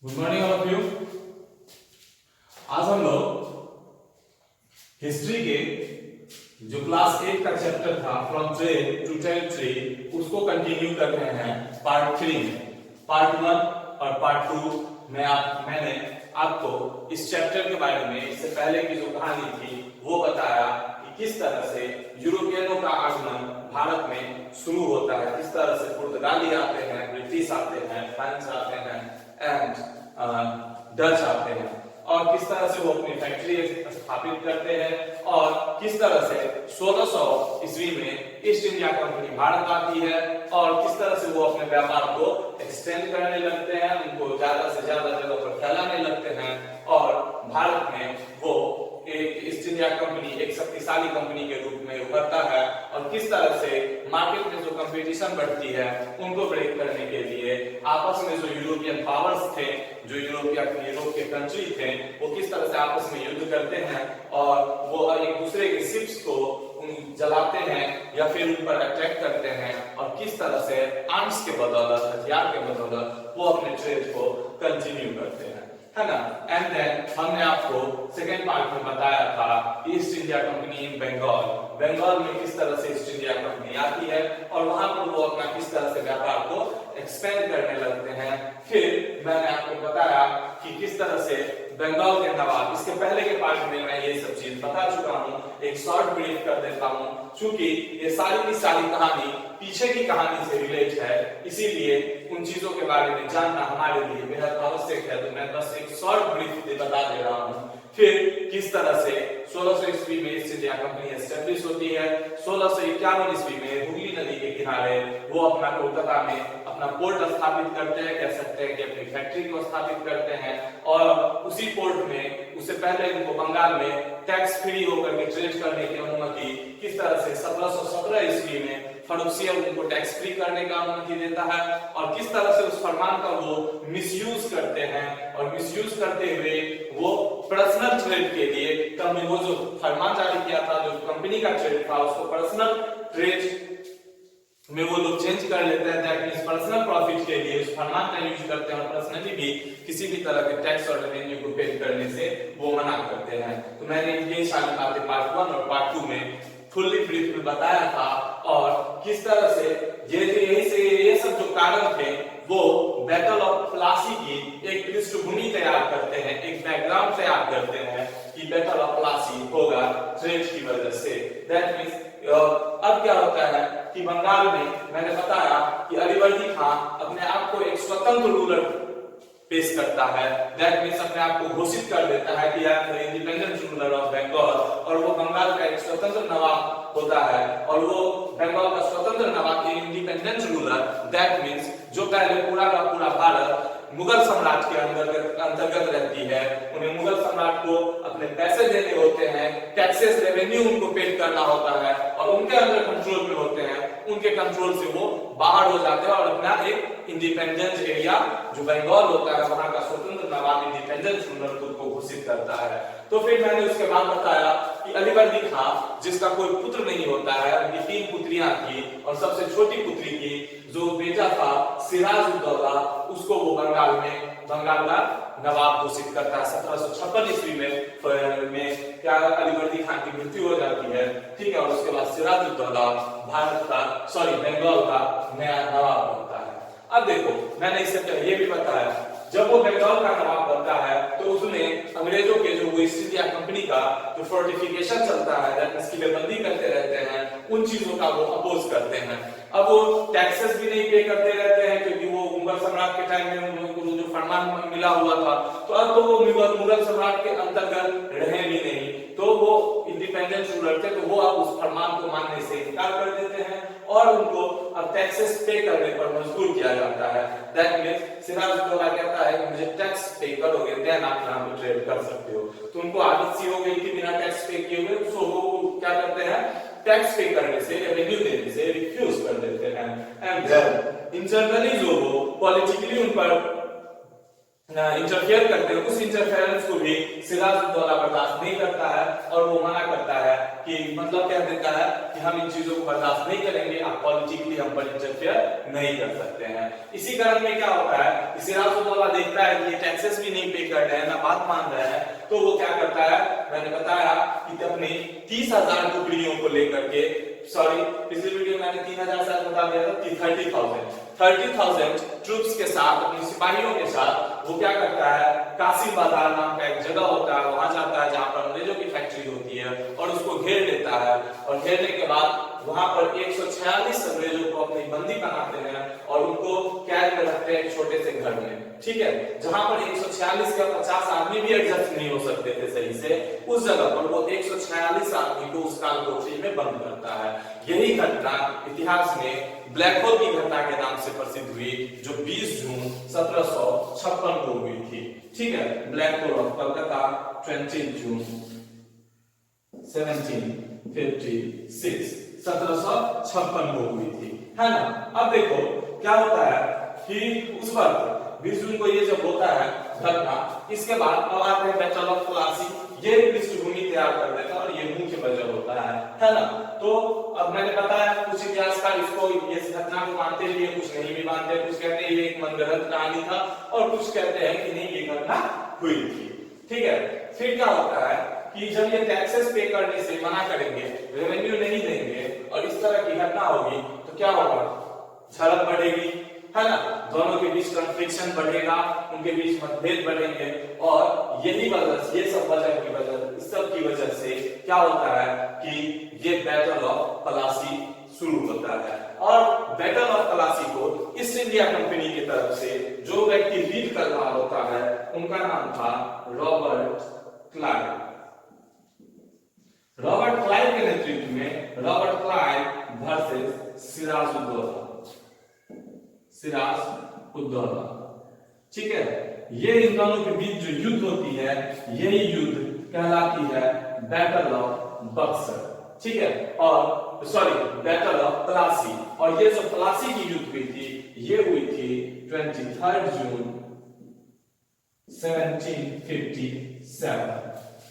Good morning all of you. आज हम लोग हिस्ट्री के जो क्लास 8 का चैप्टर था फ्रॉम ट्रेड टू टेरिटरी उसको कंटिन्यू कर रहे हैं पार्ट 3 में। पार्ट 1 और पार्ट 2 में मैंने आपको इस चैप्टर के बारे में इससे पहले की जो कहानी थी वो बताया कि किस तरह से यूरोपियनों का आगमन भारत में शुरू होता है, किस तरह से पुर्तगाली आते हैं, ब्रिटिश आते हैं, फ्रेंच आते हैं एंड डच आते हैं, और किस तरह से वो अपनी फैक्ट्री स्थापित करते हैं और किस तरह से 1600 ईस्वी में ईस्ट इंडिया कंपनी भारत आती है और किस तरह से वो अपने व्यापार को एक्सटेंड करने लगते हैं, उनको ज्यादा से ज्यादा जगह पर फैलाने लगते हैं और भारत में वो एक ईस्ट इंडिया कंपनी एक शक्तिशाली कंपनी के रूप में उभरता है। और किस तरह से मार्केट में जो कंपटीशन बढ़ती है उनको ब्रेक करने के लिए आपस में जो यूरोपियन पावर्स थे, जो यूरोप के कंट्री थे, वो किस तरह से आपस में युद्ध करते हैं और वो एक दूसरे के शिप्स को जलाते हैं या फिर उन पर अटैक करते हैं और किस तरह से आर्म्स के बदौलत, हथियार के बदौलत वो अपने ट्रेड को कंटिन्यू करते हैं, है ना। एंड देन हमने आपको सेकेंड पार्ट में बताया था East India Company in Bengal में किस तरह से ईस्ट इंडिया कंपनी आती है और वहां पर वो अपना किस तरह से व्यापार को एक्सपेंड करने लगते हैं। फिर मैंने आपको बताया कि किस तरह से बंगाल के नवाब, इसके पहले के पार्ट में मैं ये सब चीज बता चुका हूँ, एक शॉर्ट ब्रीफ कर देता हूँ क्योंकि ये सारी की सारी कहानी पीछे की कहानी से रिलेट है, इसीलिए उन चीजों के बारे में जानना हमारे लिए बेहद आवश्यक है। तो मैं बस एक शॉर्ट ब्रीफ बता दे रहा हूँ। फिर किस तरह से 1600 ईस्वी में ईस्ट इंडिया कंपनी एस्टेब्लिश होती है, 1651 ईस्वी में हुगली नदी के किनारे वो अपना कोलकाता में अपना पोर्ट स्थापित करते हैं, कह सकते हैं कि अपनी फैक्ट्री को स्थापित करते हैं और उसी पोर्ट में उससे पहले उनको बंगाल में टैक्स फ्री होकर के ट्रेड करने की अनुमति किस तरह से 1717 ईस्वी में फर्रुखियत उनको टैक्स फ्री करने का अनुमति देता है और किस तरह से उस फरमान का वो मिसयूज करते हैं और मिसयूज करते हुए वो पर्सनल ट्रेड के लिए वो जो फरमान जारी किया था, जो कंपनी का ट्रेड था, उसको पर्सनल ट्रेड में वो लोग चेंज कर लेते हैं। दैट मींस पर्सनल प्रॉफिट के लिए उस फरमान का यूज करते हैं और पर्सनली भी किसी भी तरह के टैक्स और रेवेन्यू को पे करने से वो मना करते हैं। तो मैंने ये सारी बातें पार्ट 1 और पार्ट 2 में फुल्ली ब्रीफ में बताया था और किस तरह से ये सब जो कारण थे वो बैटल ऑफ प्लासी की एक पृष्ठभूमि तैयार करते हैं, एक बैकग्राउंड तैयार करते हैं कि बैटल ऑफ प्लासी होगा ट्रेड की वजह से। दैट मींस अब क्या होता है कि बंगाल में मैंने बताया कि अलीवर्दी खान अपने आप को एक स्वतंत्र रूलर पेश करता है। दैट मींस अपने आप को घोषित कर देता है कि I am the independent ruler of Bengal और वो बंगाल का एक स्वतंत्र नवाब होता है और वो बंगाल का स्वतंत्र नवाब की इंडिपेंडेंट रूलर। दैट मींस जो पहले पूरा का पूरा भारत मुगल सम्राट के अंतर्गत रहती है, उन्हें मुगल सम्राट को अपने पैसे देने होते हैं, टैक्सेस रेवेन्यू उनको पे करना होता है और उनके अंदर कंट्रोल में होते हैं, उनके कंट्रोल से वो बाहर हो जाते हैं और अपना एक इंडिपेंडेंट एरिया जो बंगाल होता है वहां का स्वतंत्र नवाब इंडिपेंडेंट रूलर खुद को घोषित करता है। तो फिर मैंने उसके बाद बताया कि अलीवर्दी खान जिसका कोई पुत्र नहीं होता है, उनकी 3 पुत्रियां थी और सबसे छोटी पुत्री की जो बेटा था सिराजुद्दौला, उसको वो बंगाल का नवाब घोषित करता है। 1756 ईस्वी में क्या अलीवर्दी खान की मृत्यु हो जाती है, ठीक है, और उसके बाद सिराजुद्दौला बंगाल का नया नवाब बनता है। अब देखो मैंने इससे पहले ये भी बताया जब वो बंगाल का नवाब बनता है तो उसने अंग्रेजों के जो ईस्ट इंडिया कंपनी का जो फोर्टिफिकेशन चलता है, दैट मींस की बेबंदी करते रहते हैं, उन चीजों का वो अपोज करते हैं। अब वो टैक्सेस भी नहीं पे करते रहते हैं क्योंकि वो मुगल सम्राट के टाइम में उनको जो फरमान मिला हुआ था, तो अब तो वो मुगल सम्राट के अंतर्गत रहे भी नहीं, तो वो इंडिपेंडेंट रूलर थे, तो वो अब उस फरमान को मानने से इनकार कर देते हैं और उनको अब टैक्सेस पे करने पर मजबूर किया जाता है। दैट मींस सिराजुद्दौला कहता है कि मुझे टैक्स पे करोगे देन आप यहाँ पे ट्रेड कर सकते हो। तो उनको आदत सी हो गई कि बिना टैक्स पे किए हुए सो वो क्या करते हैं, टैक्स पे करने से, रेवेन्यू देने से रिफ्यूज कर देते हैं। एंड देन इन जनरली जो वो पॉलिटिकली उन पर इंटरफेयर करते हैं, उस इंटरफेरेंस को भी सिराजुद्दौला बर्दाश्त नहीं करता है और वो मना करता है कि मतलब कह देता है कि हम इन चीजों को बर्दाश्त नहीं करेंगे, आप पॉलिटिकली हम पर इंटरफेयर नहीं कर सकते हैं। इसी कारण में क्या होता है कि सिराजुद्दौला देखता है कि ये टैक्सेस भी नहीं पे कर रहे हैं, ना बात मान रहे हैं, तो वो क्या करता है, मैंने बताया कि अपनी 30,000 टुकड़ियों को लेकर के, सॉरी पिछली वीडियो में मैंने 3,000 शायद बता दिया था कि 30,000 ट्रूप्स के साथ, अपने सिपाहियों के साथ वो क्या करता है, कासिम बाजार नाम का एक जगह होता है, वहां जाता है जहां पर अंग्रेजों की फैक्ट्री होती है और उसको घेर लेता है। और घेरने के बाद वहां पर 146 अंग्रेजों को अपनी बंदी बनाते हैं और उनको कैद में रखते हैं छोटे से घर में, ठीक है, जहां पर 146 का 50 आदमी भी एडजस्ट नहीं हो सकते थे सही से, उस जगह पर वो 146 आदमी को उस काल कोठरी में बंद करता है। यही घटना इतिहास में ब्लैक होल की घटना के नाम से प्रसिद्ध हुई, जो 20 जून 1756 को हुई थी, ठीक है, ब्लैक होल ऑफ कलकत्ता 20 जून 1756 को हुई थी, है ना। अब देखो क्या होता है कि उस वक्त 20 जून को ये जब होता है घटना, इसके बाद अब आते हैं बैटल ऑफ प्लासी, ये पृष्ठभूमि तैयार कर देता है और ये मुख्य वजह होता है ना। तो अब मैंने बताया कुछ इतिहासकार इसको, इस घटना को मानते भी हैं, कुछ नहीं भी मानते, कुछ कहते हैं ये एक मनगढ़ंत कहानी था और कुछ कहते हैं कि नहीं ये घटना हुई थी, ठीक है। फिर क्या होता है कि जब ये टैक्सेस पे करने से मना करेंगे, रेवेन्यू नहीं देंगे और इस तरह की घटना होगी तो क्या होगा, झड़प बढ़ेगी, है ना, दोनों के बीच कॉन्फ्लिक्शन बढ़ेगा, उनके बीच मतभेद बढ़ेंगे और यही वजह, ये सब वजह की वजह, इस सब की वजह से क्या होता है कि ये बैटल ऑफ प्लासी शुरू होता है। और बैटल ऑफ प्लासी को ईस्ट इंडिया कंपनी की तरफ से जो व्यक्ति लीड कर रहा होता है उनका नाम था रॉबर्ट क्लाइव। रॉबर्ट क्लाइव के नेतृत्व में रॉबर्ट क्लाइव वर्सेस सिराजुद्दौला, ठीक है, ये इन दोनों के बीच जो युद्ध होती है यही युद्ध कहलाती है बैटल ऑफ बक्सर, ठीक है, और सॉरी बैटल ऑफ प्लासी। और ये जो प्लासी की युद्ध हुई थी ये हुई थी 23 जून 1757।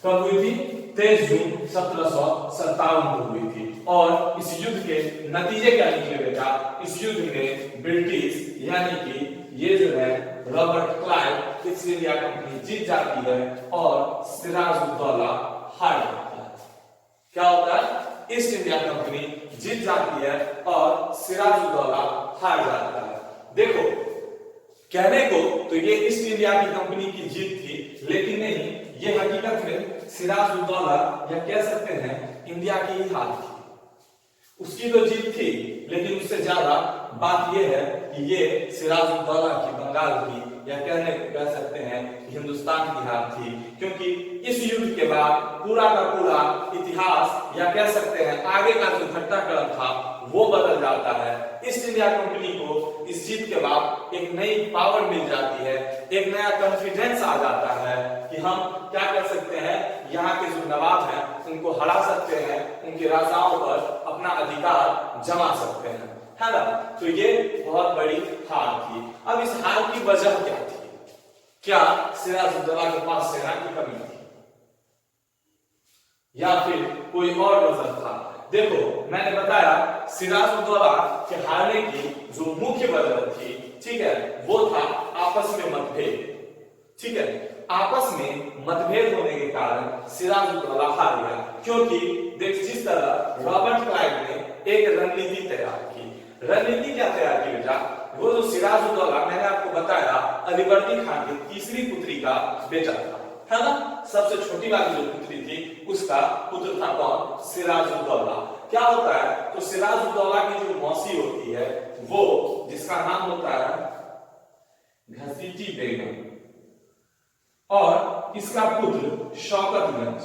कब हुई थी? 23 जून 1757 को हुई थी। और इस युद्ध के नतीजे क्या निकले बेटा? इस युद्ध में ब्रिटिश यानी कि ये जो है Robert Clive East India Company जीत जाती है और सिराजुद्दौला हार जाता है। क्या होता है? ईस्ट इंडिया कंपनी जीत जाती है और सिराजुद्दौला हार जाता है। देखो कहने को तो ये ईस्ट इंडिया की कंपनी की जीत थी, लेकिन नहीं, ये हकीकत में सिराजुद्दौला या कह सकते हैं इंडिया की ही हार थी। उसकी तो जीत थी, लेकिन उससे ज्यादा बात यह है कि ये सिराजुद्दौला की, बंगाल की, या कह सकते हैं हिंदुस्तान की हार थी, क्योंकि इस युद्ध के बाद पूरा का पूरा इतिहास या कह सकते हैं आगे का जो घटनाक्रम था वो बदल जाता है। ईस्ट इंडिया कंपनी को इस जीत के बाद एक नई पावर मिल जाती है, एक नया कॉन्फिडेंस आ जाता है कि हम क्या कर सकते हैं, यहाँ के जो नवाब हैं उनको हरा सकते हैं, उनके राजाओं पर अपना अधिकार जमा सकते हैं, है ना। तो ये बहुत बड़ी हार थी। अब इस हार की वजह क्या थी? क्या सिराजुद्दौला के पास सेना की कमी थी या फिर कोई और वजह था? देखो मैंने बताया सिराजुद्दौला के हारने की जो मुख्य वजह थी, ठीक है, वो था आपस में मतभेद, ठीक है। आपस में मतभेद होने के कारण सिराजुद्दौला हार गया, क्योंकि देख जिस तरह रॉबर्ट क्लाइव ने एक रणनीति तैयार की। रणनीति क्या तैयार की बेटा? वो जो सिराजुद्दौला, मैंने आपको बताया अलीवर्दी खान की तीसरी पुत्री का बेटा था, है ना। सबसे छोटी वाली जो पुत्री थी उसका पुत्र था कौन? सिराजुद्दौला। क्या होता है, तो सिराजुद्दौला की जो मौसी होती है वो, जिसका नाम होता है घसीटी बेगम, और इसका पुत्र शौकतगंज।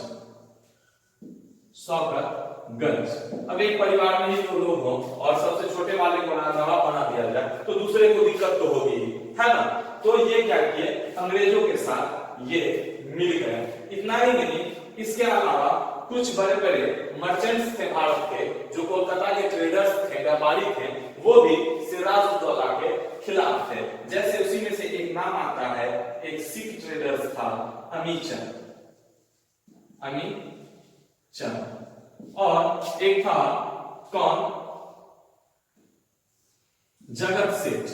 अब एक परिवार में ही दो लोग हो और सबसे छोटे वाले को नवाब बना दिया जाए तो दूसरे को दिक्कत तो होगी, है ना। तो ये क्या किए, अंग्रेजों के साथ ये मिल गए। इतना ही नहीं, इसके अलावा कुछ बड़े बड़े मर्चेंट्स थे भारत के, जो कोलकाता के ट्रेडर्स थे, व्यापारी थे, वो भी सिराजुद्दौला के खिलाफ थे। जैसे उसी में से एक नाम आता है, एक अमीचंद, और एक था कौन, जगत सेठ।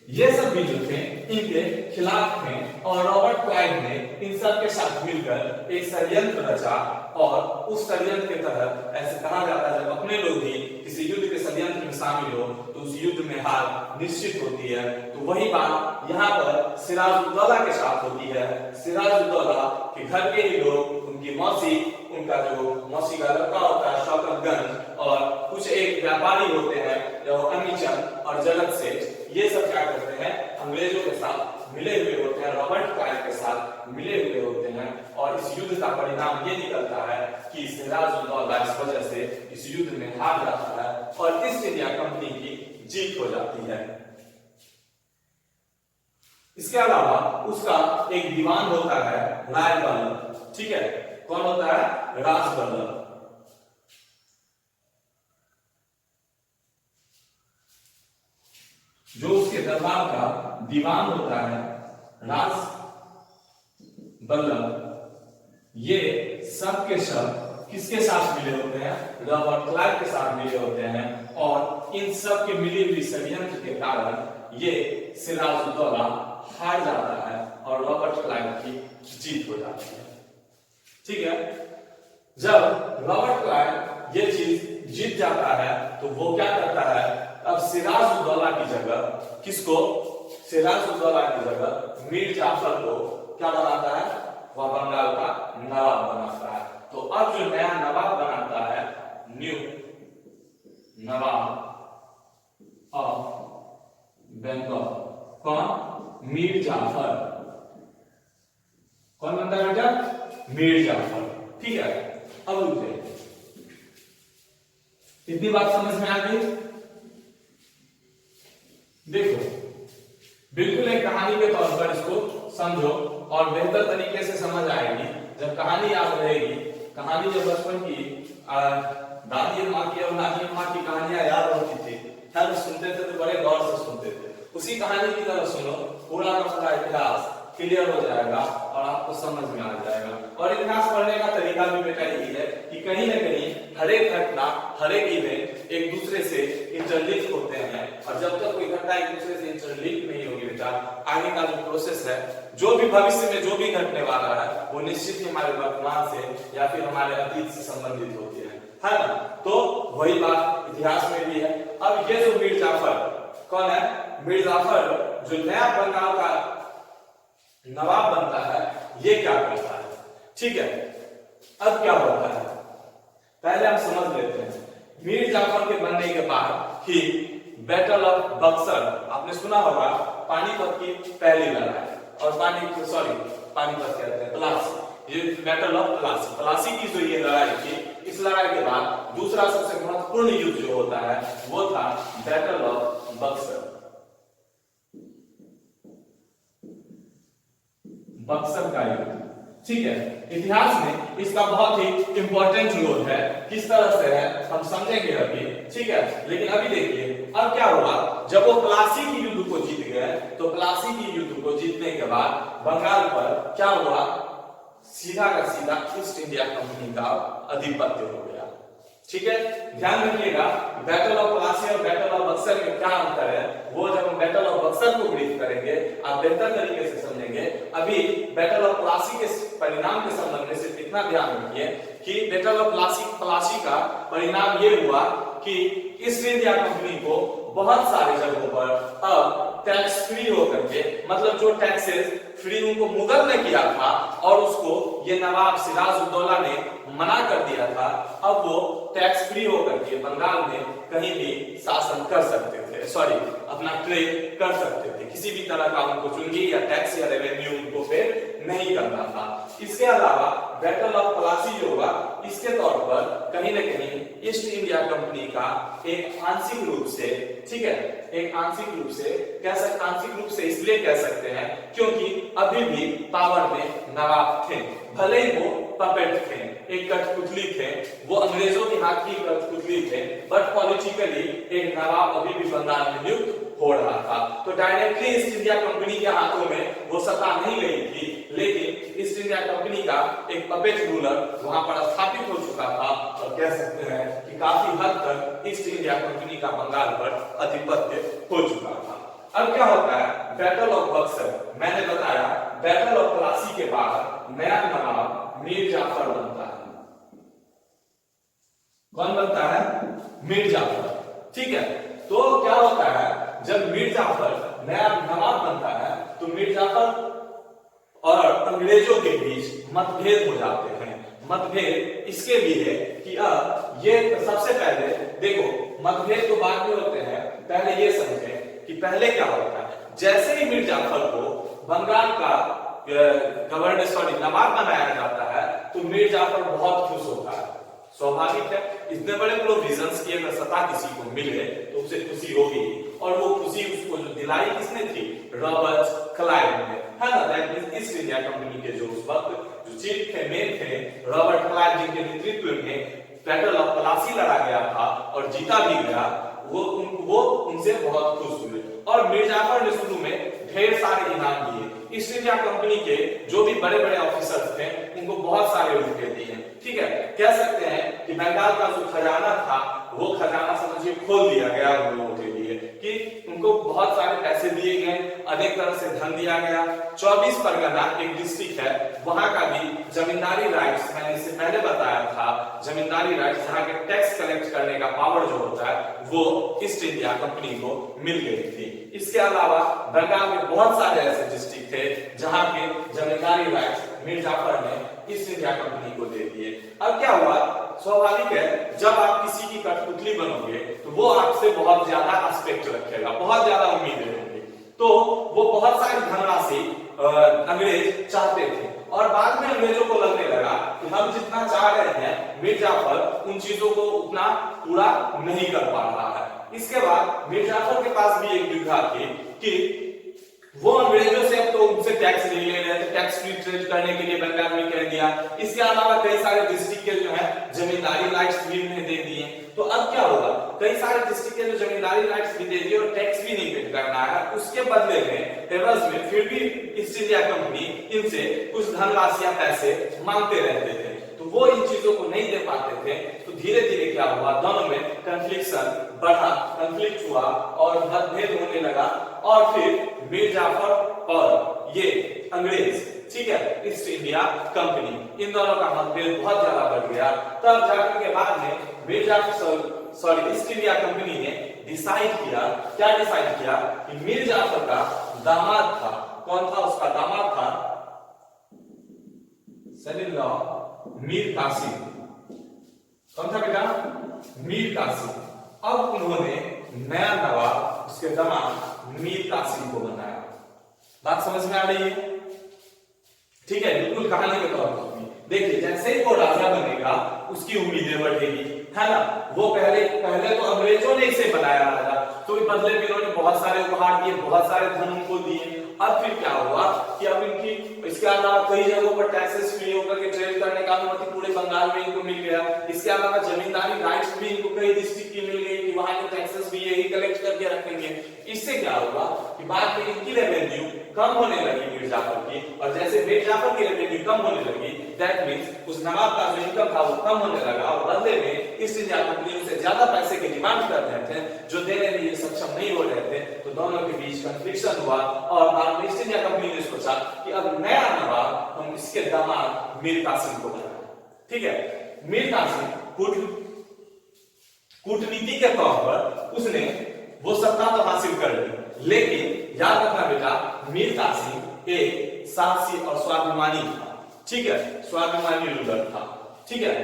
ये सब भी जो थे इनके खिलाफ थे और रॉबर्ट क्लाइव ने इन सब के साथ मिलकर एक षड्यंत्र रचा और उस षड्यंत्र के तहत ऐसे कहा जाता है जब अपने लोग भी किसी युद्ध के षड्यंत्र में शामिल हो तो उस युद्ध में हार निश्चित होती है। तो वही बात यहाँ पर सिराजुद्दौला के साथ होती है। सिराजुद्दौला के घर के ही लोग, उनकी मौसी, उनका जो मौसी का लड़का होता है शौकतगंज, और कुछ एक व्यापारी होते हैं जो अमीचंद और जगत सेठ, ये सब क्या करते हैं, अंग्रेजों के साथ मिले हुए होते हैं, रॉबर्ट क्लाइव के साथ मिले हुए होते हैं, और इस युद्ध का परिणाम ये निकलता है कि सिराजुद्दौला इस वजह से इस युद्ध में हार जाता है और ईस्ट इंडिया कंपनी की जीत हो जाती है। इसके अलावा उसका एक दीवान होता है राय बल्लभ, ठीक है, कौन होता है, राज बल्लभ। जो उसके दरबार का दीवान होता है राज बल्लभ, ये सब के सब किसके साथ मिले होते हैं, रॉबर्ट क्लाइव के साथ मिले होते हैं, और इन सब के मिली हुई षड्यंत्र के कारण ये सिराजुद्दौला हार जाता है और रॉबर्ट क्लाइव की जीत हो जाती है। ठीक है, जब रॉबर्ट क्लाइव ये चीज जीत जाता है तो वो क्या करता है, अब सिराजुद्दौला की जगह किसको, सिराजुद्दौला की जगह मीर जाफर को क्या बनाता है, वह बंगाल का नवाब बनाता है। तो अब जो नया नवाब बनाता है, न्यू नवाब ऑफ बंगाल, कौन, मीर जाफर। कौन बनता है बेटा, मीर जाफर। ठीक है, अब रुके, इतनी बात समझ में आ गई। देखो, बिल्कुल एक कहानी के तौर पर इसको समझो और बेहतर तरीके से समझ आएगी जब कहानी याद रहेगी। कहानी जो बचपन की दादी माँ की और नानी माँ की कहानियां याद होती थी, हर सुनते थे तो बड़े गौर से सुनते थे, उसी कहानी की तरह सुनो, पूरा का पूरा इतिहास क्लियर हो जाएगा और आपको समझ में आ जाएगा। और इतिहास पढ़ने का तरीका भी बेटा यही है कि कहीं ना कहीं हर एक घटना, हर एक इवेंट एक दूसरे से इंटरलिंक होते हैं, और जब तक कोई घटना एक दूसरे से इंटरलिंक नहीं होगी बेटा, आगे का जो प्रोसेस है, जो भी भविष्य में जो भी घटने वाला है, वो निश्चित ही हमारे वर्तमान से या फिर हमारे अतीत से संबंधित होती है ना। तो वही बात इतिहास में भी है। अब ये जो मीर जाफर कौन है, मीर जाफर जो नया बंगाल का नवाब बनता है, ये क्या करता है, ठीक है। अब क्या होता है, पहले हम समझ लेते हैं। मीर जाफर के बनने के बाद ही बैटल ऑफ बक्सर, आपने सुना होगा, पानीपत की पहली लड़ाई, और पानीपत कहते हैं प्लासी, ये बैटल ऑफ प्लासी की जो ये लड़ाई थी, इस लड़ाई के बाद दूसरा सबसे महत्वपूर्ण युद्ध जो होता है वो था बैटल ऑफ बक्सर। बक्सर का युद्ध, ठीक है। इतिहास में इसका बहुत ही इंपॉर्टेंट रोल है, किस तरह से है हम समझेंगे अभी, ठीक है। लेकिन अभी देखिए, अब क्या हुआ, जब वो प्लासी की युद्ध को जीत गए, तो प्लासी की युद्ध को जीतने के बाद बंगाल पर क्या हुआ, सीधा का सीधा ईस्ट इंडिया कंपनी का आधिपत्य हो गया, ठीक है। ध्यान रखिएगा, बैटल ऑफ प्लासी और बैटल ऑफ बक्सर में क्या अंतर है, वो जब हम बैटल ऑफ बक्सर को ब्रीफ करेंगे आप बेहतर तरीके से समझेंगे। अभी बैटल ऑफ प्लासी के परिणाम के संबंध में सिर्फ इतना ध्यान रखिए कि बैटल ऑफ प्लासी का परिणाम ये हुआ कि ईस्ट इंडिया कंपनी को बहुत सारे जगहों पर अब टैक्स फ्री होकर के, मतलब जो टैक्सेस फ्री उनको मुगल ने किया था और उसको ये नवाब सिराजुद्दौला ने मना कर दिया था, अब वो टैक्स फ्री होकर के बंगाल में कहीं भी शासन कर सकते थे, अपना ट्रेड कर सकते थे, किसी भी तरह का उनको चुंगी या टैक्स या रेवेन्यू उनको पे नहीं करना था। इसके अलावा बैटल ऑफ प्लासी जो हुआ, इसके तौर पर कहीं न कहीं ईस्ट इंडिया कंपनी का एक आंशिक रूप से, ठीक है, एक आंशिक रूप से इसलिए कह सकते हैं क्योंकि अभी भी पावर में नवाब थे, भले ही वो पपेट थे, एक कठपुतली थे, वो अंग्रेजों के हाथ की कठपुतली थे, बट पॉलिटिकली एक नवाब अभी भी बंगाल में नियुक्त हो रहा था। तो डायरेक्टली ईस्ट इंडिया कंपनी के हाथों में वो सत्ता नहीं गई थी, लेकिन ईस्ट इंडिया कंपनी का एक पपेट रूलर वहां पर स्थापित हो चुका था और कह सकते हैं कि काफी हद तक ईस्ट इंडिया कंपनी का बंगाल पर आधिपत्य हो चुका था। अब क्या होता है, बैटल ऑफ बक्सर, मैंने बताया बैटल ऑफ प्लासी के बाद नया नवाब मीर जाफर बनता है। कौन बनता है? मीर जाफर। ठीक है, तो क्या होता है, जब मीर जाफर नया नवाब बनता है तो मीर जाफर और अंग्रेजों के बीच मतभेद हो जाते हैं। मतभेद इसके लिए कि अब ये सबसे पहले देखो, मतभेद तो बाद में होते हैं, पहले ये समझें कि पहले क्या होता है। जैसे ही मीर जाफर को बंगाल का गवर्नर नवाब बनाया जाता है तो मीर जाफर बहुत खुश होता है। स्वाभाविक है, इतने बड़े प्रोविजंस की अगर सत्ता किसी को मिले तो उसे खुशी होगी, और वो खुशी उसको जो दिलाई किसने थी? रॉबर्ट क्लाइव ने, है ना। That means east India company के जो उस वक्त जो चीफ थे, मेन थे, रॉबर्ट क्लाइव, जिनके नेतृत्व में बैटल ऑफ प्लासी लड़ा गया था और जीता भी गया, वो उनसे बहुत खुश हुए। और मीर जाफर ने शुरू में ढेर सारे इनाम दिए। ईस्ट इंडिया कंपनी के जो भी बड़े बड़े ऑफिसर्स थे उनको बहुत सारे रुपए दिए। ठीक है, कह सकते हैं कि बंगाल का जो खजाना था वो खजाना समझिए खोल दिया गया उन लोगों के लिए, कि उनको बहुत सारे पैसे दिए गए, अनेक तरह से धन दिया गया। 24 परगना एक डिस्ट्रिक्ट है, वहां का भी जमींदारी राइट्स, मैंने इससे पहले बताया था, जमींदारी राइट्स, जहां के टैक्स कलेक्ट करने का पावर जो होता है वो ईस्ट इंडिया कंपनी को मिल गई थी। इसके अलावा बंगाल में बहुत सारे ऐसे डिस्ट्रिक्ट थे जहां के जमींदारी राइट्स मीर जाफर ने ईस्ट इंडिया कंपनी को दे दिए। अब क्या हुआ, स्वाभाविक है, जब आप किसी की कठपुतली बनोगे तो वो आपसे बहुत ज्यादा एस्पेक्ट रखेगा, बहुत ज्यादा उम्मीदें होंगी, तो वो बहुत सारी धनराशि अंग्रेज चाहते थे। और बाद में अंग्रेजों को लगने लगा कि हम जितना चाह रहे हैं मीर जाफर उन चीजों को उतना पूरा नहीं कर पा रहा है। इसके बाद मीर जाफर के पास भी एक दुविधा थी कि वो अंग्रेजों से अब तो उनसे टैक्स नहीं ले रहे थे, टैक्स फ्री ट्रेड करने के लिए बंगाल में कह दिया। इसके अलावा कई सारे डिस्ट्रिक्ट के जो है जमींदारी राइट्स भी उन्हें दे दिए। तो अब क्या होगा, कई सारे डिस्ट्रिक्ट के जो जमींदारी राइट्स भी दे दिए और टैक्स भी नहीं पे करना है, उसके बदले में एवज में फिर भी ईस्ट इंडिया कंपनी इनसे कुछ धनराशि या पैसे मांगते रहते थे। तो वो इन चीजों को नहीं दे पाते थे। तो धीरे धीरे क्या हुआ, दोनों में कंफ्लिक्शन बढ़ा, कंफ्लिक्ट हुआ और मतभेद होने लगा। और फिर मीर जाफर और ये अंग्रेज, ठीक है, ईस्ट इंडिया कंपनी, इन दोनों का मतभेद बहुत ज्यादा बढ़ गया। तब जाकर के बाद में Mir Jafar East India Company ने डिसाइड किया, क्या डिसाइड किया कि मीर जाफर का दामाद था, कौन था उसका दामाद था? सलील्ला मीर कासिम। कौन था बेटा? मीर कासिम। अब उन्होंने नया नवाब उसके दामाद मीर कासिम को बनाया। बात समझ में आ रही है? ठीक है, बिल्कुल कहानी के तौर पर देखिए, जैसे ही वो राजा बनेगा उसकी उम्मीदें बढ़ेगी, है ना। वो पहले तो अंग्रेजों ने इसे बनाया राजा, तो बदले में इन्होंने बहुत सारे उपहार दिए, बहुत सारे धन उनको दिए। अब फिर क्या हुआ कि अब इनकी इसके अलावा कई जगहों पर टैक्सेस फ्री होकर के ट्रेड करने का अनुमति पूरे बंगाल में इनको मिल गया। इसके अलावा जमींदारी राइट्स भी इनको कई डिस्ट्रिक्ट की मिल गई कि वहां के टैक्सेस भी यही कलेक्ट करके रखेंगे। इससे क्या हुआ कि बाद में इनकी रेवेन्यू कम होने लगी मीर जाफर की, और जैसे मीर जाफर की रेवेन्यू कम होने लगी, दैट मींस उस नवाब का जो इनकम था वो कम होने लगा, और बदले में ईस्ट इंडिया कंपनी उनसे ज्यादा पैसे की डिमांड कर रहे थे जो देने में ये सक्षम नहीं हो रहे थे। तो दोनों के बीच कंफ्लिक्शन हुआ और बाद में ईस्ट इंडिया कंपनी ने सोचा कि अब नया नवाब हम इसके दामाद मीर कासिम को बनाएं। ठीक है, मीर कासिम कूटनीति के तौर पर उसने वो सत्ता तो हासिल कर ली, लेकिन याद रखना बेटा, मीर कासिम एक साहसी और स्वाभिमानी था। ठीक है, स्वाभिमानी रूलर था। ठीक है,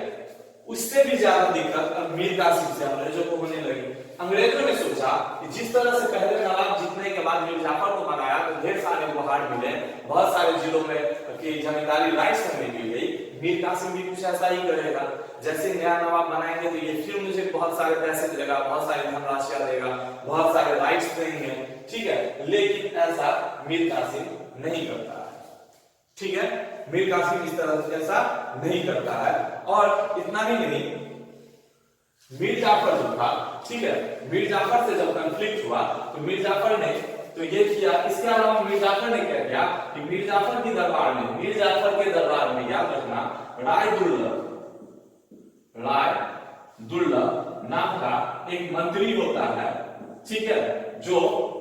उससे भी ज्यादा दिक्कत मीर कासिम से अंग्रेजों को होने लगी। अंग्रेजों ने सोचा कि जिस तरह से पहले नवाब जीतने के बाद मीर जाफर को बनाया तो ढेर सारे उपहार मिले, बहुत सारे जिलों में की जमींदारी राइट्स हमें मिल गई, मीर कासिम भी कुछ ऐसा ही करेगा। जैसे नया नवाब बनाएंगे तो ये फिर मुझे बहुत सारे पैसे देगा, बहुत सारी धनराशियां देगा, बहुत सारे राइट्स देंगे। ठीक है, लेकिन ऐसा मीर कासिम नहीं करता है। ठीक है, मीर कासिम इस तरह से ऐसा नहीं करता है। और इतना ही नहीं, मीर जाफर जो था ठीक है। मीर जाफर से जब कॉन्फ्लिक्ट हुआ तो मीर जाफर ने तो ये किया। इसके अलावा मीर जाफर ने क्या किया कि मीर जाफर के दरबार में याद रखना राय दुर्लभ नाम का एक मंत्री होता है, ठीक है, जो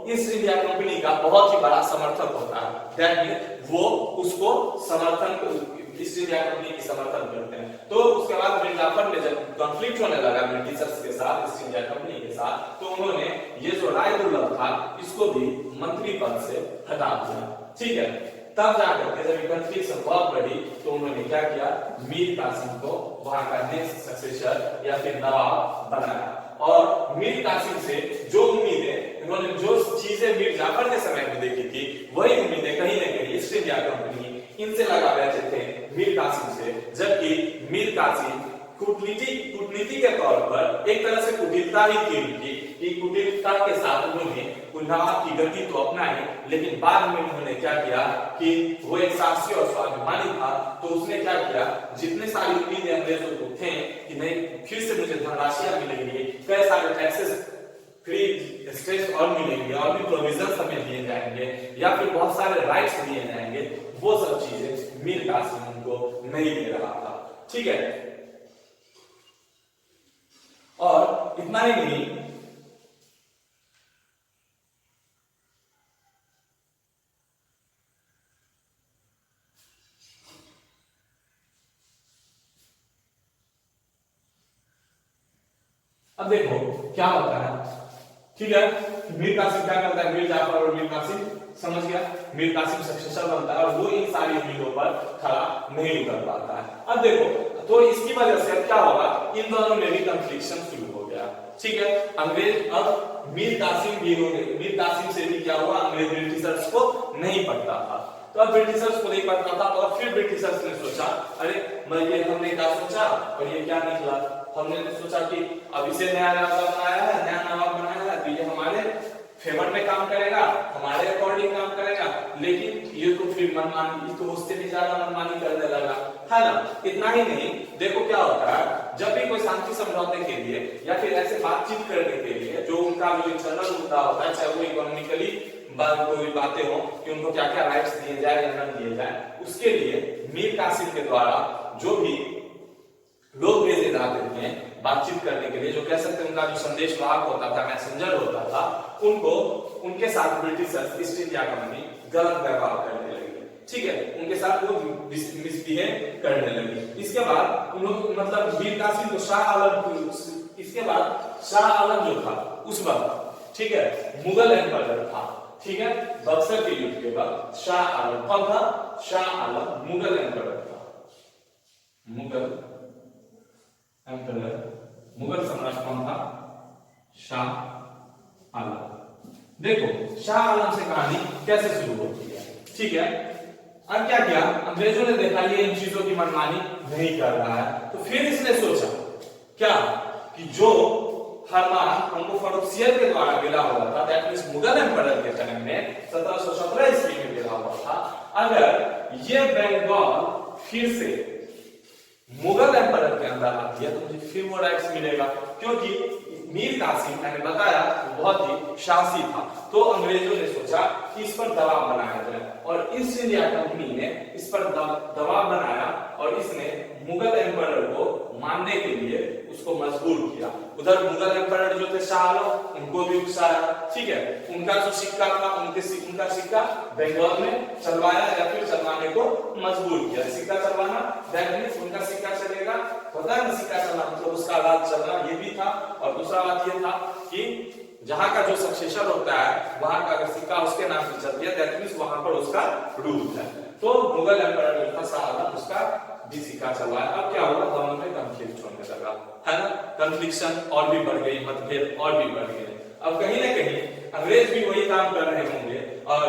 ईस्ट इंडिया कंपनी का बहुत ही बड़ा समर्थक होता है। दैट मीन वो उसको ईस्ट इंडिया कंपनी की समर्थन करते हैं। तो उसके बाद मीर जाफर ने जब कॉन्फ्लिक्ट होने लगा ब्रिटिशर्स के साथ, ईस्ट इंडिया कंपनी के साथ, तो उन्होंने ये जो राय दुर्लभ था इसको भी मंत्री पद से हटा दिया, ठीक है। तब जाकर के जब कॉन्फ्लिक्ट बहुत बढ़ी तो उन्होंने क्या किया, मीर कासिम को वहां का नेक्स्ट सक्सेसर या फिर नवाब बनाया। और मीर कासिम से जो उम्मीदें इन्होंने जो चीजें मीर जाफर के समय में देखी थी वही उम्मीदें कहीं ना कहीं ईस्ट इंडिया कंपनी इनसे लगा बैठे थे मीर कासिम से। जबकि मीर कासिम कूटनीति के तौर पर एक तरह से कुटिलता ही थी उनकी, कि कुटिलता के साथ उन्होंने नवाब की गति तो अपनाई, लेकिन बाद में उन्होंने क्या किया कि वो एक साहसी और स्वाभिमानी था, तो उसने क्या किया, जितने सारी उम्मीदें अंग्रेजों को थे कि नहीं फिर से मुझे धनराशियां मिलेंगी, कई सारे टैक्सेस फ्री स्टेट्स और मिलेंगे और भी प्रोविजन हमें दिए जाएंगे या फिर बहुत सारे राइट्स दिए जाएंगे, वो सब चीजें मीर कासिम उनको नहीं दे रहा था, ठीक है। और इतना ही नहीं, अब देखो क्या होता है, ठीक है। मीर कासिम क्या करता है, मीर जाफर और मीर कासिम समझ गया, मीर कासिम सक्सेसर बनता है और वो इन सारी उम्मीदों पर खड़ा नहीं उतर पाता है। अब देखो तो इसकी वजह से अब क्या होगा, इन दोनों में भी कॉन्फ्लिक्शन शुरू हो गया, ठीक है। अंग्रेज अब मीर कासिम भी हो गए, मीर कासिम से भी क्या हुआ, अंग्रेज ब्रिटिशर्स को नहीं पड़ता था। तो अब ब्रिटिशर्स को नहीं पड़ता था तो फिर ब्रिटिशर्स ने सोचा, अरे मैं ये हमने क्या सोचा और ये क्या निकला, हमने सोचा कि अब इसे नया नवाब बनाया है, नया नवाब बनाया है तो ये हमारे फेवर में काम करेगा, हमारे अकॉर्डिंग काम करेगा, लेकिन ये तो फिर मनमानी, तो उससे भी ज्यादा मनमानी करने लगा, है ना। इतना ही नहीं, देखो क्या होता है, जब भी कोई शांति समझौते के लिए या फिर ऐसे बातचीत करने के लिए जो उनका जो इंटरनल मुद्दा होता है, चाहे वो इकोनॉमिकली कोई बातें हो कि उनको क्या क्या राइट्स दिए जाए या न दिए जाए, उसके लिए मीर कासिम के द्वारा जो भी लोग भेजे जाते थे बातचीत करने के लिए, जो कह सकते हैं उनका जो संदेश वाहक होता था, मैसेंजर होता था, उनको उनके साथ ब्रिटिशर्स ईस्ट इंडिया कंपनी गलत व्यवहार करने लगी, ठीक है, उनके साथ वो मिसबिहेव करने लगी। इसके बाद उन लोग मतलब मीर कासिम को शाह आलम, इसके बाद शाह आलम जो था उस वक्त, ठीक है, मुगल एम्पायर था, ठीक है, बक्सर के युद्ध के बाद शाह आलम कौन था, शाह आलम मुगल एम्पायर था, मुगल एम्पायर, मुगल सम्राट कौन था, शाह आलम। देखो शाह आलम से कहानी कैसे शुरू होती है, ठीक है। अब क्या किया, अंग्रेजों ने देखा ये इन चीजों की मनमानी नहीं कर रहा है, तो फिर इसने सोचा क्या कि जो फरमान हमको फर्रुखसियत के द्वारा मिला हुआ था, दैट मींस मुगल एम्पायर के टाइम में 1717 ईस्वी में मिला हुआ था, अगर ये बंगाल फिर से मुगल एम्पायर के अंदर आती है तो मुझे फिर वो राइट्स मिलेगा, क्योंकि मीर कासिम मैंने बताया बहुत ही शासी था। तो अंग्रेजों ने सोचा कि इस पर दबाव बनाया जाए और ईस्ट इंडिया कंपनी ने इस पर दबाव बनाया और इसने मुगल एम्पायर को मानने के लिए उसको मजबूर किया। उधर मुगल एम्पायर जो थे शाह आलम, उनको भी उकसाया, ठीक है, उनका जो सिक्का था उनका सिक्का बंगाल में चलवाया या फिर चलवाने को मजबूर किया। सिक्का चलवाना दैट मींस उनका सिक्का चलेगा, पता है ना, सिक्का चलना मतलब उसका राज चलना, ये भी था। और दूसरा बात ये था कि जहां का जो सक्सेसर होता है वहां का अगर सिक्का उसके नाम से चल दिया दैट मींस वहां पर उसका रूल है। तो मुगल एम्पायर जो था शाह आलम, उसका भी सिक्का चलवाया। अब क्या हुआ, दोनों में कॉन्फ्लिक्ट होने लगा, है ना, कॉन्फ्लिक्शन और भी बढ़ गई, मतभेद और भी बढ़ गए। अब कहीं ना कहीं अंग्रेज भी वही काम कर रहे होंगे और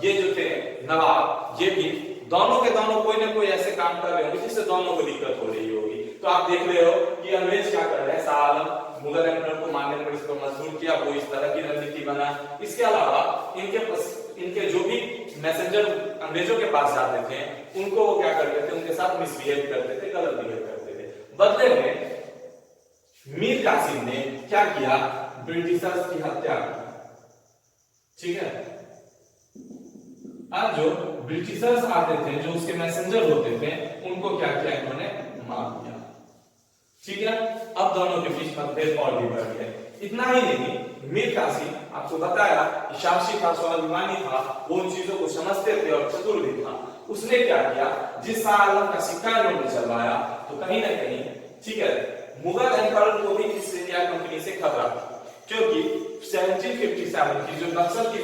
ये जो थे नवाब, ये भी दोनों के दोनों कोई ना कोई ऐसे काम कर रहे होंगे जिससे दोनों को दिक्कत हो रही होगी। तो आप देख रहे हो कि अंग्रेज क्या कर रहे हैं, शाह आलम मुगल एम्पायर को मानने पर इसको मजबूर किया, वो इस तरह की रणनीति बना। इसके अलावा इनके जो भी मैसेंजर अंग्रेजों के पास जाते थे उनको वो क्या करते थे, उनके साथ मिसबिहेव करते थे, गलत बिहेव करते थे। बदले में मीर कासिम ने क्या किया, ब्रिटिशर्स की हत्या की। ठीक है, अब जो ब्रिटिशर्स आते थे, जो उसके मैसेंजर होते थे, उनको क्या किया, इन्होंने मार दिया। ठीक है, अब दोनों के बीच मतभेद और भी बढ़ गए। इतना ही नहीं, मीर कासिम आपको बताया कि साहसी था, स्वाभिमानी था, वो उन चीजों को समझते थे और चतुर भी था। उसने क्या किया, जिस शाह आलम का सिक्का इन्होंने चलवाया, तो कहीं ना कहीं, ठीक है, मुगल एम्पायर को भी ईस्ट इंडिया कंपनी से खतरा था, क्योंकि 1757 की जो नक्सल की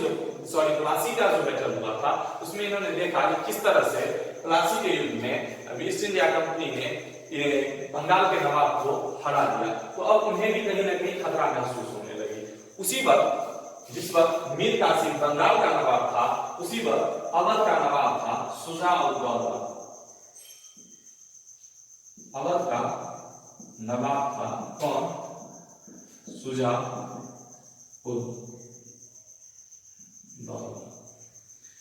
प्लासी का जो बैटल हुआ था, उसमें इन्होंने देखा कि किस तरह से प्लासी के युद्ध में ईस्ट इंडिया कंपनी ने ये बंगाल के नवाब को हरा दिया, तो अब उन्हें भी कहीं ना कहीं खतरा महसूस होने लगी। उसी वक्त, जिस वक्त मीर कासिम बंगाल का नवाब था, उसी वक्त अवध का नवाब था शुजा-उद-दौला। अवध का नवाब था कौन, शुजा-उद-दौला।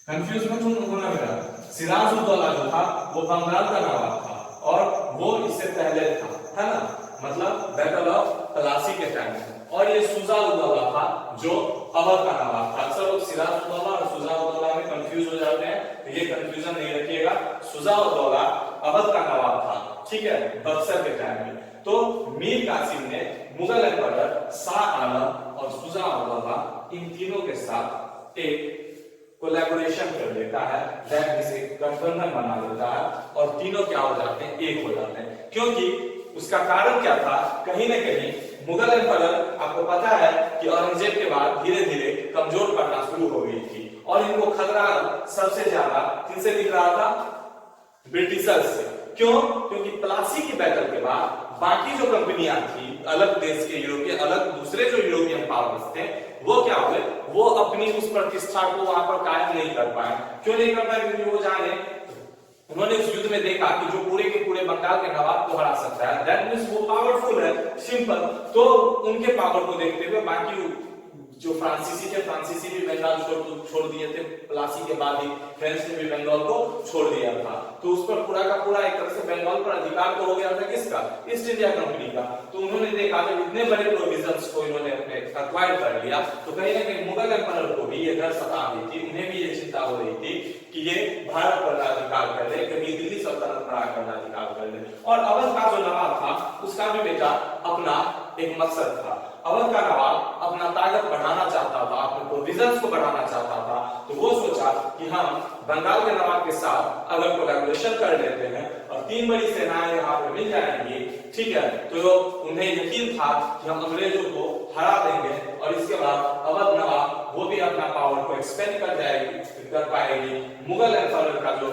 कंफ्यूज मत होना मेरा, सिराज-उद-दौला जो था वो बंगाल का नवाब था और वो इससे पहले था, है ना, मतलब बैटल ऑफ प्लासी के टाइम में। और ये शुजा-उद-दौला था जो अवध का नवाब था। अक्सर लोग सिराज-उद-दौला और शुजा-उद-दौला में कंफ्यूज हो जाते हैं, तो ये कंफ्यूजन नहीं रखिएगा। शुजा-उद-दौला अवध का नवाब था, ठीक है, बक्सर के टाइम में। तो मीर कासिम ने मुगल एम्पायर शाह आलम और शुजा-उद-दौला, इन तीनों के साथ एक कोलैबोरेशन कर लेता है, दैट इज एक गठबंधन बना लेता है, और तीनों क्या हो जाते हैं, एक हो जाते हैं। क्योंकि उसका कारण क्या था, कहीं ना कहीं मुगल एम्पायर, आपको पता है कि औरंगजेब के बाद धीरे धीरे कमजोर पड़ना शुरू हो गई थी, और इनको खतरा सबसे ज्यादा किनसे दिख रहा था, ब्रिटिशर्स से। क्यों, क्योंकि प्लासी की बैटल के बाद बाकी जो कंपनियां थी, अलग देश के यूरोपियन, अलग दूसरे जो यूरोपियन पावर्स थे, वो क्या हुए, वो अपनी उस प्रतिष्ठा को वहां पर कायम नहीं कर पाए। क्यों नहीं कर पाए, क्योंकि वो जाने, उन्होंने उस युद्ध में देखा कि जो पूरे के पूरे बंगाल के नवाब को हरा सकता है, दैट मींस वो पावरफुल है, सिंपल। तो उनके पावर को देखते हुए बाकी जो फ्रांसीसी थे, फ्रांसीसी भी बंगाल छोड़ दिए थे, प्लासी के बाद ही फ्रेंच ने भी बंगाल को छोड़ दिया था। तो उस पर पूरा का पूरा एक तरह से बंगाल पर अधिकार तो हो गया था किसका, ईस्ट इंडिया कंपनी का। तो उन्होंने देखा जब इतने बड़े प्रोविजंस को इन्होंने अपने एक्वायर कर लिया, तो कहीं ना कहीं मुगल एम्पायर को भी ये डर सता रही थी, उन्हें भी ये चिंता हो रही थी कि ये भारत पर अधिकार कर ले, कभी दिल्ली सल्तनत पर आकर अधिकार कर ले। और अवध का जो नवाब था, उसका भी बेटा अपना एक मकसद था। अवध का नवाब अपना ताकत बढ़ाना चाहता था, अपने प्रोविजंस को बढ़ाना चाहता था। तो वो सोचा कि हम बंगाल के नवाब के साथ अगर कोलैबोरेशन कर लेते हैं और 3 बड़ी सेनाएं यहाँ पे मिल जाएंगी, ठीक है, तो उन्हें यकीन था कि हम अंग्रेजों को हरा देंगे, और इसके बाद अवध नवाब वो भी अपना पावर को एक्सपेंड कर पाएगी। मुगल एम्पायर का जो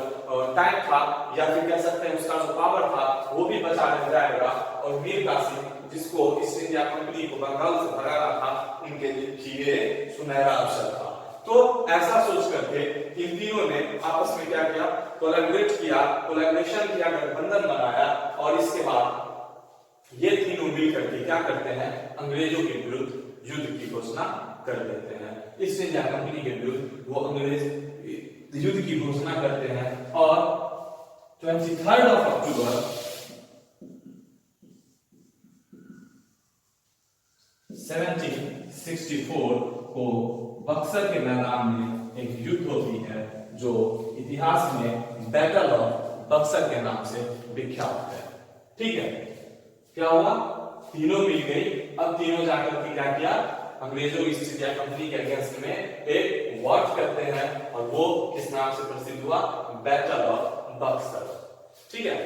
टाइम था, या फिर कह सकते हैं उसका जो पावर था, वो भी बचा रह जाएगा, और मीर कासिम, जिसको ईस्ट इंडिया कंपनी को बंगाल से भगाना था, उनके लिए सुनहरा अवसर था। तो ऐसा सोच करके इन तीनों ने आपस में क्या किया, कोलैबोरेट किया, कोलैबोरेशन किया, गठबंधन बनाया, और इसके बाद ये तीनों मिलकर के क्या करते हैं, अंग्रेजों के विरुद्ध युद्ध की घोषणा कर देते हैं। ईस्ट इंडिया कंपनी के विरुद्ध वो अंग्रेज युद्ध की घोषणा करते हैं, और 23 अक्टूबर 1764 को बक्सर के मैदान में एक युद्ध होती है, जो इतिहास में बैटल ऑफ बक्सर के नाम से विख्यात है। ठीक है, क्या हुआ, तीनों मिल गई। अब तीनों जाकर के क्या किया, अंग्रेजों ईस्ट इंडिया कंपनी के अगेंस्ट में एक वॉर करते हैं, और वो किस नाम से प्रसिद्ध हुआ, बैटल ऑफ बक्सर। ठीक है,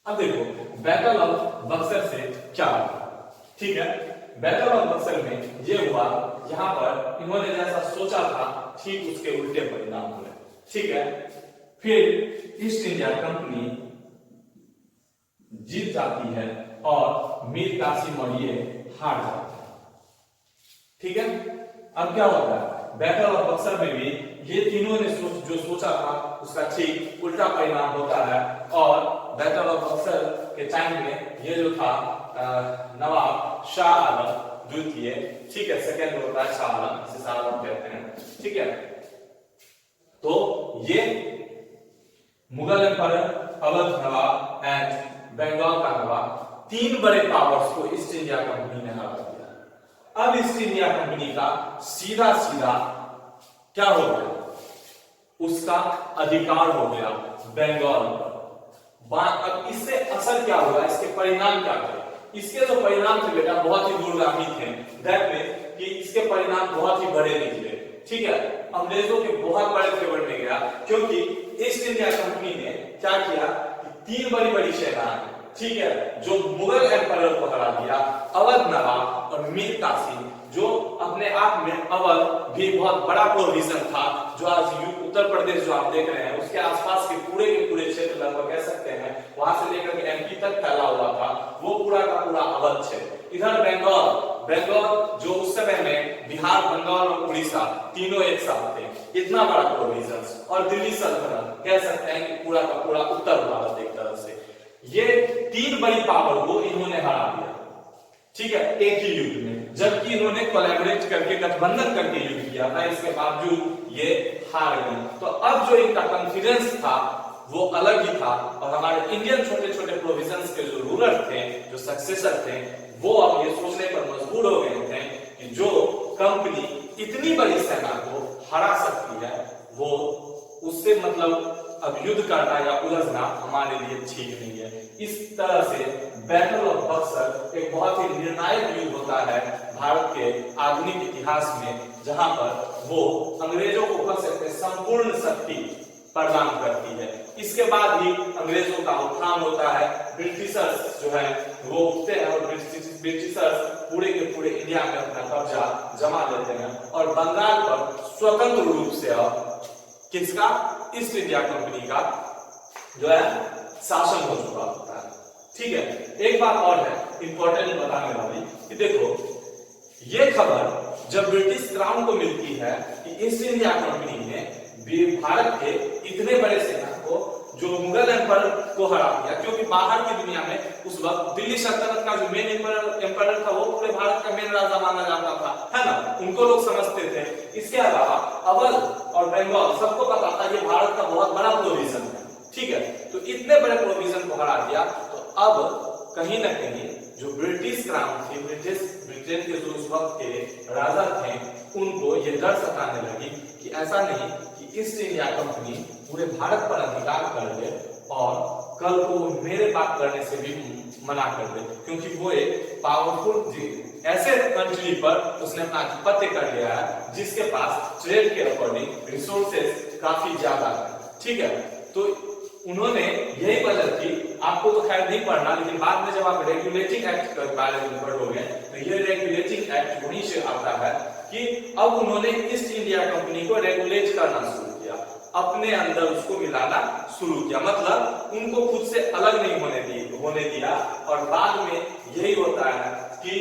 अब देखो बैटल ऑफ बक्सर से क्या हुआ। ठीक है, बैटल ऑफ बक्सर में ये हुआ, यहां पर इन्होंने जैसा सोचा था, ठीक उसके उल्टे परिणाम हुए। ठीक है, फिर ईस्ट इंडिया कंपनी जीत जाती है, और मीर कासिम और ये हार जाते हैं। ठीक है, अब क्या होता है, बैटल ऑफ बक्सर में भी ये तीनों ने जो सोचा था, उसका ठीक उल्टा परिणाम होता है, और बैटल ऑफ बक्सर के टाइम में ये जो था नवाब शाह आलम द्वितीय, ठीक है, सेकंड होता है शाह आलम, इसे शाह आलम कहते हैं। ठीक है, तो ये मुगल एम्पायर, अवध नवाब एंड तीन बड़े पावर्स को ईस्ट इंडिया कंपनी ने हरा दिया। अब ईस्ट इंडिया कंपनी का सीधा सीधा क्या हो गया, उसका अधिकार हो गया बंगाल पर। अब इससे असर क्या होगा, इसके परिणाम क्या थे? इसके जो परिणाम थे बेटा बहुत ही दूरगामी थे। दैट मीन्स कि इसके परिणाम बहुत ही बड़े निकले। ठीक है, अंग्रेजों के बहुत बड़े फेवर में गया, क्योंकि ईस्ट इंडिया कंपनी ने क्या किया, तीन बड़ी बड़ी सेनाएं, ठीक है, जो मुगल एम्पायर को हरा दिया, अवध नवाब और मीर कासिम, जो अपने आप में अवध भी बहुत बड़ा प्रोविजन था, जो आज उत्तर प्रदेश जो आप देख रहे हैं उसके आसपास के पूरे क्षेत्र लगभग कह सकते हैं वहां से लेकर के एमपी तक फैला हुआ था, वो पूरा का पूरा अवध क्षेत्र। इधर बंगाल जो उस समय में बिहार, बंगाल और उड़ीसा तीनों एक साथ थे, इतना बड़ा प्रोविजन। और दिल्ली सल्तनत कह सकते हैं कि पूरा का पूरा उत्तर भारत एक तरह से। ये तीन बड़ी पावर को इन्होंने हरा दिया, ठीक है, एक ही युद्ध में, जबकि इन्होंने कोलैबोरेट करके, गठबंधन करके युद्ध किया था, इसके बावजूद ये हार गए। तो अब जो इनका कॉन्फिडेंस था वो अलग ही था, और हमारे इंडियन छोटे छोटे प्रोविजंस के जो रूलर थे, जो सक्सेसर थे, वो अब ये सोचने पर मजबूर हो गए थे कि जो कंपनी इतनी बड़ी सेना को हरा सकती है, वो उससे मतलब अब युद्ध करना या उलझना हमारे लिए ठीक नहीं है। इस तरह से बैटल ऑफ बक्सर एक बहुत ही निर्णायक युद्ध होता है भारत के आधुनिक इतिहास में, जहां पर वो अंग्रेजों को कह सकते संपूर्ण शक्ति प्रदान करती है। इसके बाद ही अंग्रेजों का उत्थान होता है, ब्रिटिशर्स जो है वो उठते हैं और ब्रिटिशर्स पूरे के पूरे इंडिया में अपना कब्जा जमा लेते हैं, और बंगाल पर स्वतंत्र रूप से अब किसका, ईस्ट इंडिया कंपनी का जो है शासन हो चुका होता है। ठीक है, एक बात और है इंपॉर्टेंट बताने वाली कि देखो, ये खबर जब ब्रिटिश क्राउन को मिलती है कि ईस्ट इंडिया कंपनी ने भारत के इतने बड़े सेना को, जो मुगल एम्पायर को हरा दिया, क्योंकि बाहर की दुनिया में उस वक्त दिल्ली सल्तनत का जो मेन एम्पायर था वो पूरे भारत का मेन राजा माना जाता था, है ना, उनको लोग समझते थे। इसके अलावा अवध और बंगाल सबको पता था ये भारत का बहुत बड़ा प्रोविजन है, ठीक है, तो इतने बड़े प्रोविजन को हरा दिया। तो अब कहीं ना कहीं जो ब्रिटिश क्राउन थी, ब्रिटेन के जो उस वक्त के राजा थे, उनको ये डर सताने लगी कि ऐसा नहीं कि ईस्ट इंडिया कंपनी पूरे भारत पर अधिकार कर ले और कल को मेरे बात करने से भी मना कर दे, क्योंकि वो एक पावरफुल ऐसे कंट्री पर उसने अपना आधिपत्य कर लिया है जिसके पास ट्रेड के अकॉर्डिंग रिसोर्सेज काफी ज्यादा है। ठीक है, तो उन्होंने यही वजह थी, आपको तो खैर नहीं पढ़ना, लेकिन बाद में जब आप रेगुलेटिंग एक्ट के बारे में पढ़ोगे तो ये रेगुलेटिंग एक्ट वहीं से आता है कि अब उन्होंने ईस्ट इंडिया कंपनी को रेगुलेट करना शुरू किया, अपने अंदर उसको मिलाना शुरू किया, मतलब उनको खुद से अलग नहीं होने दिया। और बाद में यही होता है कि